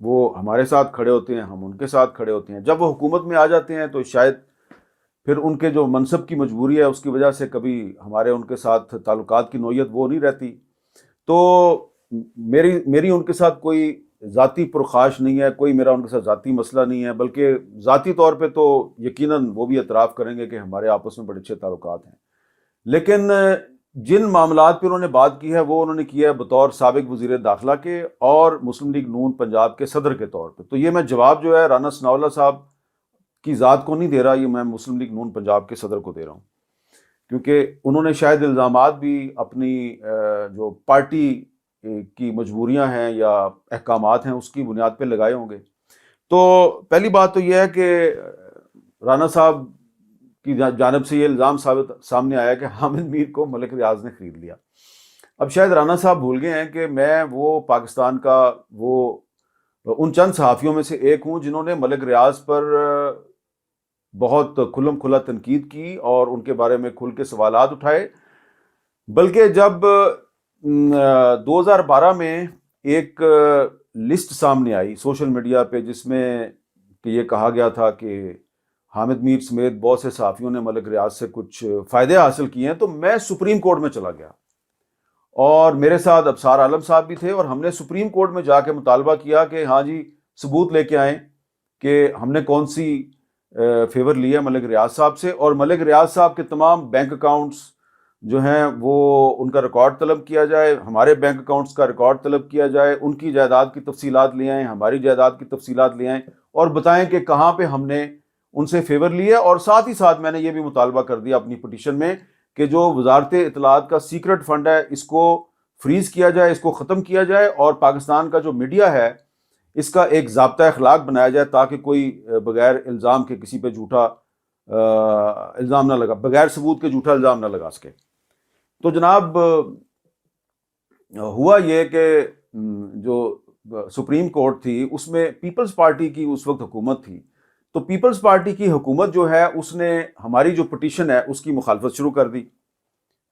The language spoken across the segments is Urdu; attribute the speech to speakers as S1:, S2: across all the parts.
S1: وہ ہمارے ساتھ کھڑے ہوتے ہیں، ہم ان کے ساتھ کھڑے ہوتے ہیں. جب وہ حکومت میں آ جاتے ہیں تو شاید پھر ان کے جو منصب کی مجبوری ہے اس کی وجہ سے کبھی ہمارے ان کے ساتھ تعلقات کی نوعیت وہ نہیں رہتی. تو میری ان کے ساتھ کوئی ذاتی پرخاش نہیں ہے، کوئی میرا ان کے ساتھ ذاتی مسئلہ نہیں ہے، بلکہ ذاتی طور پہ تو یقیناً وہ بھی اعتراف کریں گے کہ ہمارے آپس میں بڑے اچھے تعلقات ہیں. لیکن جن معاملات پہ انہوں نے بات کی ہے وہ انہوں نے کیا ہے بطور سابق وزیر داخلہ کے اور مسلم لیگ نون پنجاب کے صدر کے طور پہ. تو یہ میں جواب جو ہے رانا ثناء اللہ صاحب کی ذات کو نہیں دے رہا، یہ میں مسلم لیگ نون پنجاب کے صدر کو دے رہا ہوں، کیونکہ انہوں نے شاید الزامات بھی اپنی جو پارٹی کی مجبوریاں ہیں یا احکامات ہیں اس کی بنیاد پہ لگائے ہوں گے. تو پہلی بات تو یہ ہے کہ رانا صاحب کی جانب سے یہ الزام سامنے آیا کہ حامد میر کو ملک ریاض نے خرید لیا. اب شاید رانا صاحب بھول گئے ہیں کہ میں وہ پاکستان کا وہ ان چند صحافیوں میں سے ایک ہوں جنہوں نے ملک ریاض پر بہت کھلم کھلا تنقید کی اور ان کے بارے میں کھل کے سوالات اٹھائے. بلکہ جب 2012 میں ایک لسٹ سامنے آئی سوشل میڈیا پہ جس میں کہ یہ کہا گیا تھا کہ حامد میر سمیت بہت سے صحافیوں نے ملک ریاض سے کچھ فائدے حاصل کیے ہیں، تو میں سپریم کورٹ میں چلا گیا اور میرے ساتھ ابصار عالم صاحب بھی تھے اور ہم نے سپریم کورٹ میں جا کے مطالبہ کیا کہ ہاں جی ثبوت لے کے آئیں کہ ہم نے کون سی فیور لیا ملک ریاض صاحب سے، اور ملک ریاض صاحب کے تمام بینک اکاؤنٹس جو ہیں وہ ان کا ریکارڈ طلب کیا جائے، ہمارے بینک اکاؤنٹس کا ریکارڈ طلب کیا جائے، ان کی جائیداد کی تفصیلات لے آئیں، ہماری جائیداد کی تفصیلات لے آئیں اور بتائیں کہ کہاں پہ ہم نے ان سے فیور لیا. اور ساتھ ہی ساتھ میں نے یہ بھی مطالبہ کر دیا اپنی پٹیشن میں کہ جو وزارت اطلاعات کا سیکرٹ فنڈ ہے اس کو فریز کیا جائے، اس کو ختم کیا جائے اور پاکستان کا جو میڈیا ہے اس کا ایک ضابطہ اخلاق بنایا جائے تاکہ کوئی بغیر الزام کے کسی پہ جھوٹا الزام نہ لگا، بغیر ثبوت کے جھوٹا الزام نہ لگا سکے. تو جناب ہوا یہ کہ جو سپریم کورٹ تھی اس میں پیپلز پارٹی کی اس وقت حکومت تھی، تو پیپلز پارٹی کی حکومت جو ہے اس نے ہماری جو پٹیشن ہے اس کی مخالفت شروع کر دی.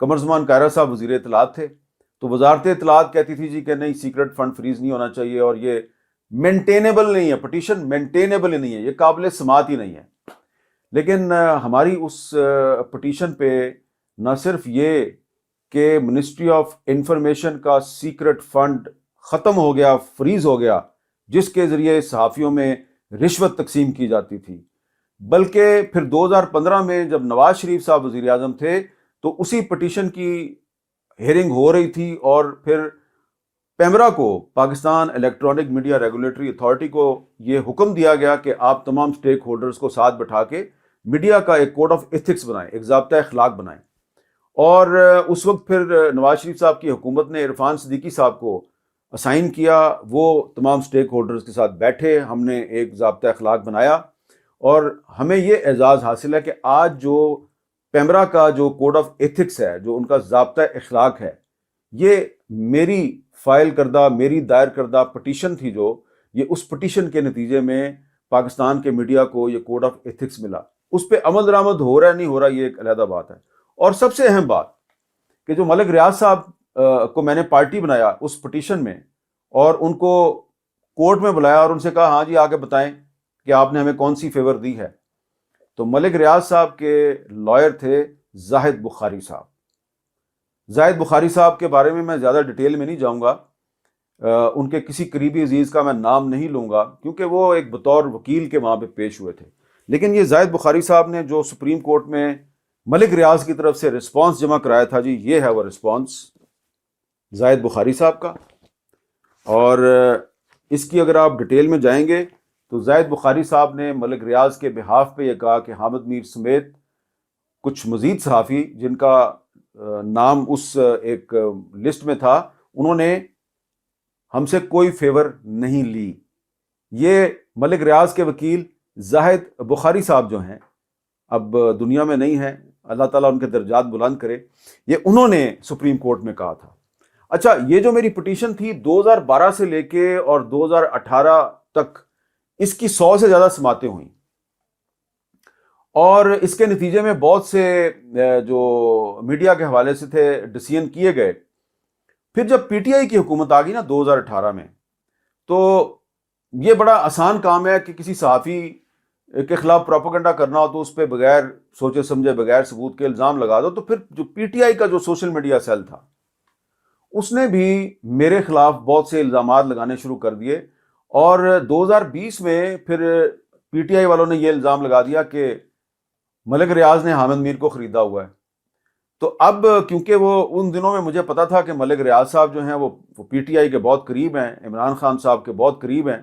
S1: قمر زمان کائرہ صاحب وزیر اطلاعات تھے، تو وزارت اطلاعات کہتی تھی جی کہ نہیں سیکرٹ فنڈ فریز نہیں ہونا چاہیے اور یہ مینٹینیبل نہیں ہے، پٹیشن مینٹینیبل ہی نہیں ہے، یہ قابل سماعت ہی نہیں ہے. لیکن ہماری اس پٹیشن پہ نہ صرف یہ کہ منسٹری آف انفارمیشن کا سیکرٹ فنڈ ختم ہو گیا، فریز ہو گیا جس کے ذریعے صحافیوں میں رشوت تقسیم کی جاتی تھی، بلکہ پھر 2015 میں جب نواز شریف صاحب وزیر اعظم تھے تو اسی پٹیشن کی ہیئرنگ ہو رہی تھی اور پھر پیمرا کو، Pakistan electronic media regulatory authority کو یہ حکم دیا گیا کہ آپ تمام سٹیک ہولڈرز کو ساتھ بٹھا کے میڈیا کا ایک کوڈ آف ایتھکس بنائیں، ایک ضابطہ اخلاق بنائیں. اور اس وقت پھر نواز شریف صاحب کی حکومت نے عرفان صدیقی صاحب کو اسائن کیا، وہ تمام سٹیک ہولڈرز کے ساتھ بیٹھے، ہم نے ایک ضابطہ اخلاق بنایا اور ہمیں یہ اعزاز حاصل ہے کہ آج جو پیمرا کا جو کوڈ آف ایتھکس ہے، جو ان کا ضابطہ اخلاق ہے، یہ میری فائل کردہ، میری دائر کردہ پٹیشن تھی، جو یہ اس پٹیشن کے نتیجے میں پاکستان کے میڈیا کو یہ کوڈ آف ایتھکس ملا. اس پہ عمل درآمد ہو رہا ہے نہیں ہو رہا یہ ایک علیحدہ بات ہے. اور سب سے اہم بات کہ جو ملک ریاض صاحب کو میں نے پارٹی بنایا اس پٹیشن میں اور ان کو کورٹ میں بلایا اور ان سے کہا ہاں جی آگے بتائیں کہ آپ نے ہمیں کون سی فیور دی ہے، تو ملک ریاض صاحب کے لائر تھے زاہد بخاری صاحب. زاہد بخاری صاحب کے بارے میں زیادہ ڈیٹیل میں نہیں جاؤں گا، ان کے کسی قریبی عزیز کا میں نام نہیں لوں گا کیونکہ وہ ایک بطور وکیل کے وہاں پہ پیش ہوئے تھے. لیکن یہ زاہد بخاری صاحب نے جو سپریم کورٹ میں ملک ریاض کی طرف سے رسپانس جمع کرایا تھا، جی یہ ہے وہ رسپانس زاہد بخاری صاحب کا. اور اس کی اگر آپ ڈیٹیل میں جائیں گے تو زاہد بخاری صاحب نے ملک ریاض کے بہاف پہ یہ کہا کہ حامد میر سمیت کچھ مزید صحافی جن کا نام اس ایک لسٹ میں تھا، انہوں نے ہم سے کوئی فیور نہیں لی. یہ ملک ریاض کے وکیل زاہد بخاری صاحب جو ہیں اب دنیا میں نہیں ہیں، اللہ تعالیٰ ان کے درجات بلند کرے، یہ انہوں نے سپریم کورٹ میں کہا تھا. اچھا، یہ جو میری پٹیشن تھی 2012 سے لے کے اور 2018 تک اس کی 100 سے زیادہ سماعتیں ہوئیں اور اس کے نتیجے میں بہت سے جو میڈیا کے حوالے سے تھے ڈیسیژن کیے گئے. پھر جب پی ٹی آئی کی حکومت آ گئی نا 2018 میں، تو یہ بڑا آسان کام ہے کہ کسی صحافی کے خلاف پروپیگنڈا کرنا ہو تو اس پہ بغیر سوچے سمجھے بغیر ثبوت کے الزام لگا دو. تو پھر جو پی ٹی آئی کا جو سوشل میڈیا سیل تھا اس نے بھی میرے خلاف بہت سے الزامات لگانے شروع کر دیے, اور 2020 میں پھر پی ٹی آئی والوں نے یہ الزام لگا دیا کہ ملک ریاض نے حامد میر کو خریدا ہوا ہے. تو اب کیونکہ وہ ان دنوں میں مجھے پتا تھا کہ ملک ریاض صاحب جو ہیں وہ پی ٹی آئی کے بہت قریب ہیں, عمران خان صاحب کے بہت قریب ہیں,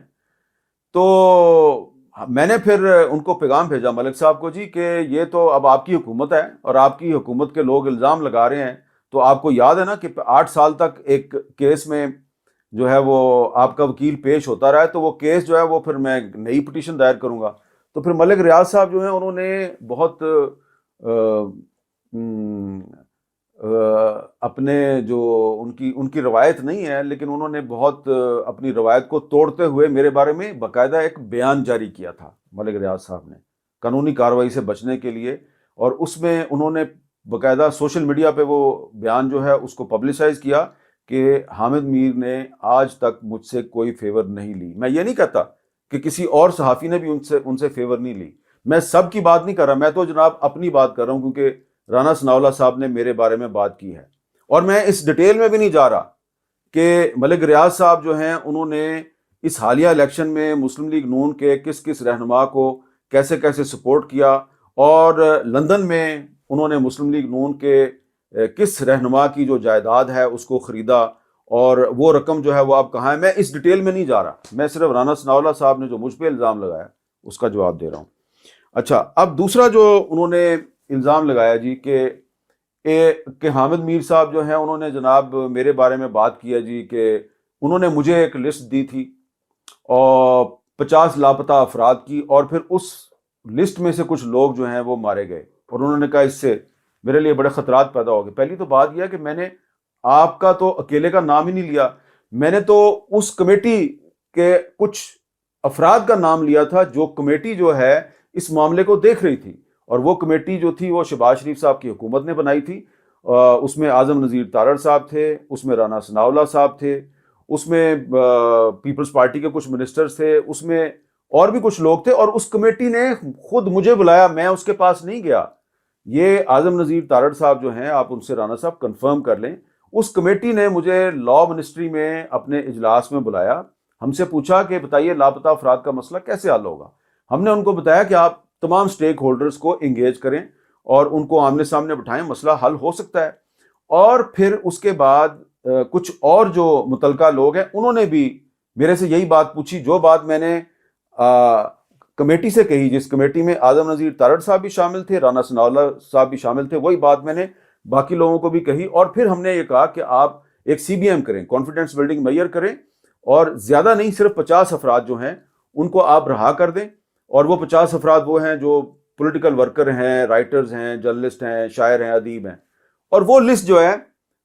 S1: تو میں نے پھر ان کو پیغام بھیجا ملک صاحب کو, جی کہ یہ تو اب آپ کی حکومت ہے اور آپ کی حکومت کے لوگ الزام لگا رہے ہیں, تو آپ کو یاد ہے نا کہ 8 سال تک ایک کیس میں جو ہے وہ آپ کا وکیل پیش ہوتا رہا ہے, تو وہ کیس جو ہے وہ پھر میں نئی پٹیشن دائر کروں گا. تو پھر ملک ریاض صاحب جو ہیں انہوں نے بہت اپنے جو ان کی روایت نہیں ہے, لیکن انہوں نے بہت اپنی روایت کو توڑتے ہوئے میرے بارے میں باقاعدہ ایک بیان جاری کیا تھا ملک ریاض صاحب نے قانونی کارروائی سے بچنے کے لیے, اور اس میں انہوں نے باقاعدہ سوشل میڈیا پہ وہ بیان جو ہے اس کو پبلسائز کیا کہ حامد میر نے آج تک مجھ سے کوئی فیور نہیں لی. میں یہ نہیں کہتا کہ کسی اور صحافی نے بھی ان سے فیور نہیں لی, میں سب کی بات نہیں کر رہا, میں تو جناب اپنی بات کر رہا ہوں, کیونکہ رانا ثناءاللہ صاحب نے میرے بارے میں بات کی ہے, اور میں اس ڈیٹیل میں بھی نہیں جا رہا کہ ملک ریاض صاحب جو ہیں انہوں نے اس حالیہ الیکشن میں مسلم لیگ نون کے کس کس رہنما کو کیسے کیسے سپورٹ کیا, اور لندن میں انہوں نے مسلم لیگ نون کے کس رہنما کی جو جائیداد ہے اس کو خریدا, اور وہ رقم جو ہے وہ اب کہاں ہے. میں اس ڈیٹیل میں نہیں جا رہا, میں صرف رانا ثناءاللہ صاحب نے جو مجھ پہ الزام لگایا اس کا جواب دے رہا ہوں. اچھا, اب دوسرا جو انہوں نے الزام لگایا جی کہ حامد میر صاحب جو ہیں انہوں نے جناب میرے بارے میں بات کیا جی کہ انہوں نے مجھے ایک لسٹ دی تھی اور 50 لاپتہ افراد کی, اور پھر اس لسٹ میں سے کچھ لوگ جو ہیں وہ مارے گئے, اور انہوں نے کہا اس سے میرے لیے بڑے خطرات پیدا ہو گئے. پہلی تو بات یہ ہے کہ میں نے آپ کا تو اکیلے کا نام ہی نہیں لیا, میں نے تو اس کمیٹی کے کچھ افراد کا نام لیا تھا جو کمیٹی جو ہے اس معاملے کو دیکھ رہی تھی, اور وہ کمیٹی جو تھی وہ شہباز شریف صاحب کی حکومت نے بنائی تھی. اس میں اعظم نذیر تارڑ صاحب تھے, اس میں رانا ثناءاللہ صاحب تھے, اس میں پیپلز پارٹی کے کچھ منسٹرز تھے, اس میں اور بھی کچھ لوگ تھے, اور اس کمیٹی نے خود مجھے بلایا, میں اس کے پاس نہیں گیا. یہ اعظم نذیر تارڑ صاحب جو ہیں, آپ ان سے رانا صاحب کنفرم کر لیں, اس کمیٹی نے مجھے لا منسٹری میں اپنے اجلاس میں بلایا, ہم سے پوچھا کہ بتائیے لاپتہ افراد کا مسئلہ کیسے حل ہوگا. ہم نے ان کو بتایا کہ آپ تمام سٹیک ہولڈرز کو انگیج کریں اور ان کو آمنے سامنے بٹھائیں, مسئلہ حل ہو سکتا ہے. اور پھر اس کے بعد کچھ اور جو متعلقہ لوگ ہیں انہوں نے بھی میرے سے یہی بات پوچھی, جو بات میں نے کمیٹی سے کہی, جس کمیٹی میں اعظم نذیر تارڑ صاحب بھی شامل تھے, رانا ثناءاللہ صاحب بھی شامل تھے, وہی بات میں نے باقی لوگوں کو بھی کہی. اور پھر ہم نے یہ کہا کہ آپ ایک سی بی ایم کریں, کانفیڈنس بلڈنگ میئر کریں, اور زیادہ نہیں, صرف 50 افراد جو ہیں ان کو آپ رہا کر دیں, اور وہ 50 افراد وہ ہیں جو پولیٹیکل ورکر ہیں, رائٹرز ہیں, جرنلسٹ ہیں, شاعر ہیں, ادیب ہیں. اور وہ لسٹ جو ہے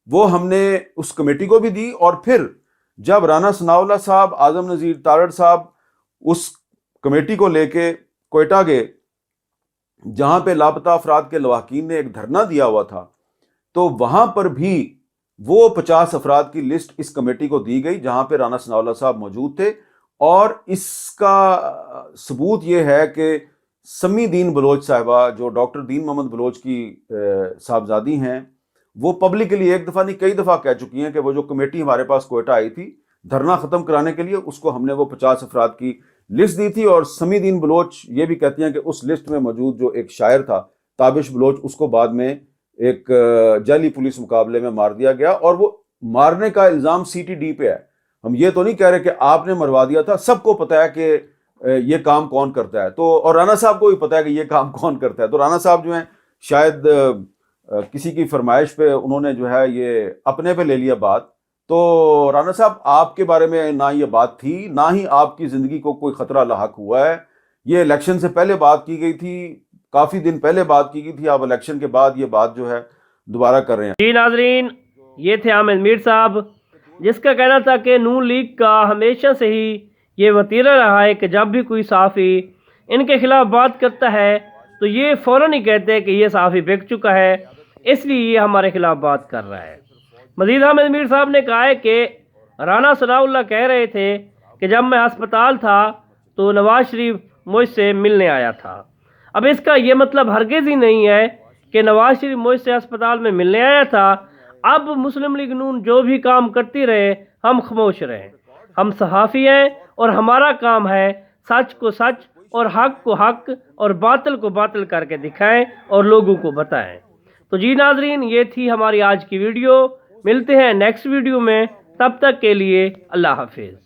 S1: وہ ہم نے اس کمیٹی کو بھی دی, اور پھر جب رانا ثناءاللہ صاحب, اعظم نذیر تارڑ صاحب اس کمیٹی کو لے کے کوئٹہ گئے جہاں پہ لاپتہ افراد کے لواحقین نے ایک دھرنا دیا ہوا تھا, تو وہاں پر بھی وہ 50 افراد کی لسٹ اس کمیٹی کو دی گئی جہاں پہ رانا ثناءاللہ صاحب موجود تھے. اور اس کا ثبوت یہ ہے کہ سمی دین بلوچ صاحبہ, جو ڈاکٹر دین محمد بلوچ کی صاحبزادی ہیں, وہ پبلکلی ایک دفعہ نہیں کئی دفعہ کہہ چکی ہیں کہ وہ جو کمیٹی ہمارے پاس کوئٹہ آئی تھی دھرنا ختم کرانے کے لیے, اس کو ہم نے وہ 50 افراد کی لسٹ دی تھی. اور سمی دین بلوچ یہ بھی کہتی ہیں کہ اس لسٹ میں موجود جو ایک شاعر تھا تابش بلوچ, اس کو بعد میں ایک جعلی پولیس مقابلے میں مار دیا گیا, اور وہ مارنے کا الزام سی ٹی ڈی پہ ہے. ہم یہ تو نہیں کہہ رہے کہ آپ نے مروا دیا تھا, سب کو پتا ہے کہ یہ کام کون کرتا ہے, تو اور رانا صاحب کو بھی پتا ہے کہ یہ کام کون کرتا ہے. تو رانا صاحب جو ہیں شاید کسی کی فرمائش پہ انہوں نے جو ہے یہ اپنے پہ لے لیا بات. تو رانا صاحب آپ کے بارے میں نہ یہ بات تھی, نہ ہی آپ کی زندگی کو کوئی خطرہ لاحق ہوا ہے. یہ الیکشن سے پہلے بات کی گئی تھی, کافی دن پہلے بات کی گئی تھی, آپ الیکشن کے بعد یہ بات جو ہے دوبارہ کر رہے ہیں.
S2: جی ناظرین, یہ تھے حامد میر صاحب, جس کا کہنا تھا کہ نون لیگ کا ہمیشہ سے ہی یہ وتیرہ رہا ہے کہ جب بھی کوئی صحافی ان کے خلاف بات کرتا ہے تو یہ فوراً ہی کہتے ہیں کہ یہ صحافی بک چکا ہے, اس لیے یہ ہمارے خلاف بات کر رہا ہے. مزید حامد میر صاحب نے کہا ہے کہ رانا ثناءاللہ کہہ رہے تھے کہ جب میں ہسپتال تھا تو نواز شریف مجھ سے ملنے آیا تھا۔ اب اس کا یہ مطلب ہرگز ہی نہیں ہے کہ نواز شریف مجھ سے ہسپتال میں ملنے آیا تھا، اب مسلم لیگ نون جو بھی کام کرتی رہے ہم خاموش رہیں۔ ہم صحافی ہیں اور ہمارا کام ہے سچ کو سچ اور حق کو حق اور باطل کو باطل کر کے دکھائیں اور لوگوں کو بتائیں۔ تو جی ناظرین، یہ تھی ہماری آج کی ویڈیو، ملتے ہیں نیکسٹ ویڈیو میں، تب تک کے لیے اللہ حافظ۔